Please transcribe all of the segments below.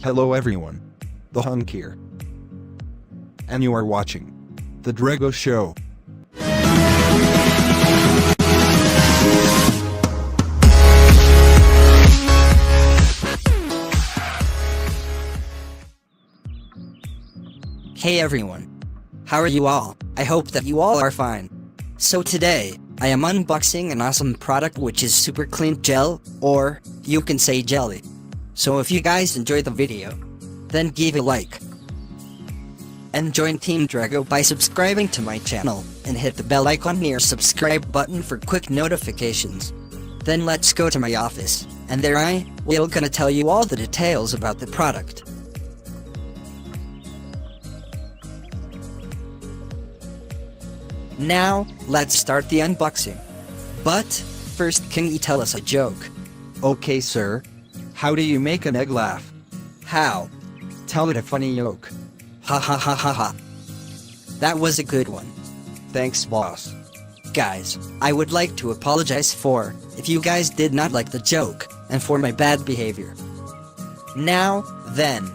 Hello everyone. The Hunk here. And you are watching The Drago Show. Hey everyone. How are you all? I hope that you all are fine. So today, I am unboxing an awesome product which is super clean gel, or you can say jelly. So if you guys enjoyed the video, then give a like. And join Team Drago by subscribing to my channel, and hit the bell icon near subscribe button for quick notifications. Then let's go to my office, and there I will gonna tell you all the details about the product. Now, let's start the unboxing. But, first can you tell us a joke? Okay sir. How do you make an egg laugh? How? Tell it a funny joke. Ha ha ha ha ha. That was a good one. Thanks boss. Guys, I would like to apologize for if you guys did not like the joke, and for my bad behavior. Now, then,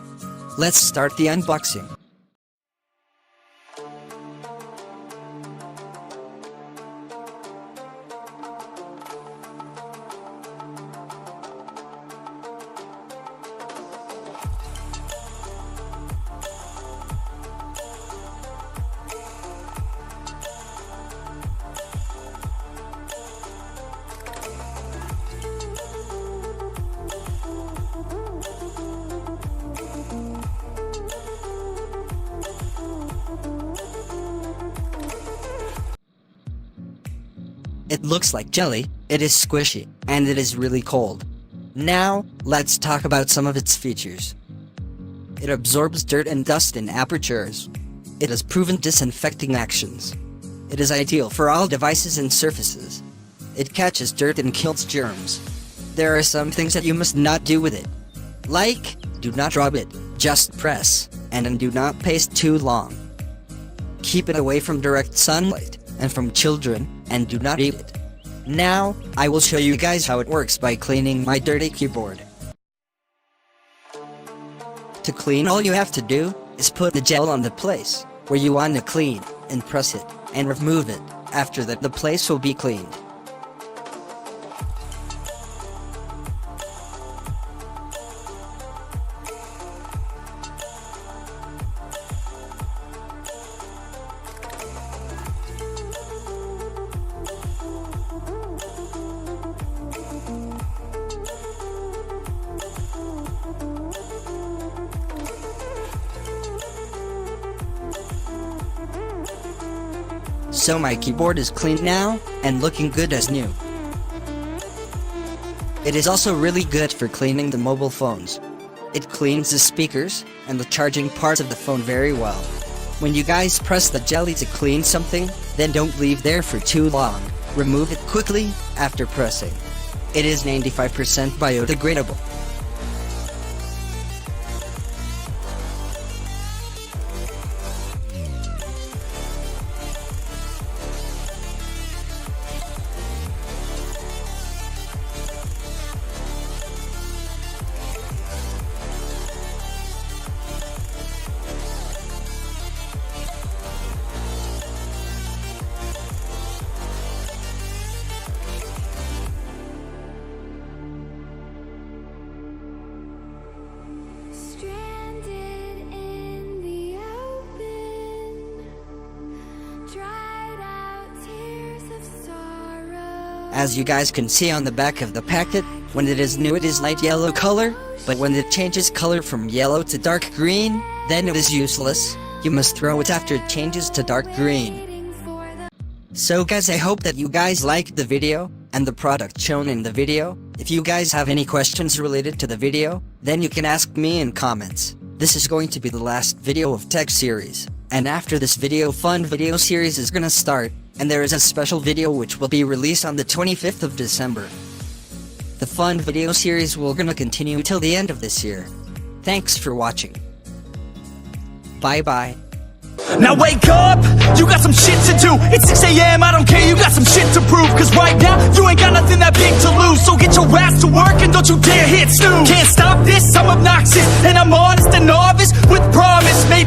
let's start the unboxing. It looks like jelly, it is squishy, and it is really cold. Now, let's talk about some of its features. It absorbs dirt and dust in apertures. It has proven disinfecting actions. It is ideal for all devices and surfaces. It catches dirt and kills germs. There are some things that you must not do with it. Like, do not rub it, just press, and do not paste too long. Keep it away from direct sunlight, and from children, and do not eat it. Now, I will show you guys how it works by cleaning my dirty keyboard. To clean, all you have to do is put the gel on the place where you want to clean, and press it, and remove it. After that, the place will be cleaned. So my keyboard is clean now, and looking good as new. It is also really good for cleaning the mobile phones. It cleans the speakers, and the charging parts of the phone very well. When you guys press the jelly to clean something, then don't leave there for too long. Remove it quickly, after pressing. It is 95% biodegradable. As you guys can see on the back of the packet, when it is new it is light yellow color, but when it changes color from yellow to dark green, then it is useless. You must throw it after it changes to dark green. So guys, I hope that you guys liked the video, and the product shown in the video. If you guys have any questions related to the video, then you can ask me in comments. This is going to be the last video of tech series, and after this video, fun video series is gonna start. And there is a special video which will be released on the 25th of December. The fun video series will gonna continue till the end of this year. Thanks for watching. Bye bye. Now wake up, you got some shit to do. It's 6 AM, I don't care, you got some shit to prove. Cause right now, you ain't got nothing that big to lose. So get your ass to work and don't you dare hit snooze. Can't stop this, I'm obnoxious, and I'm all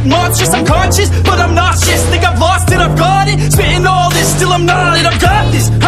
monstrous. I'm conscious, but I'm nauseous. Think I've lost it, I've got it. Spitting all this, still I'm not it. I've got this.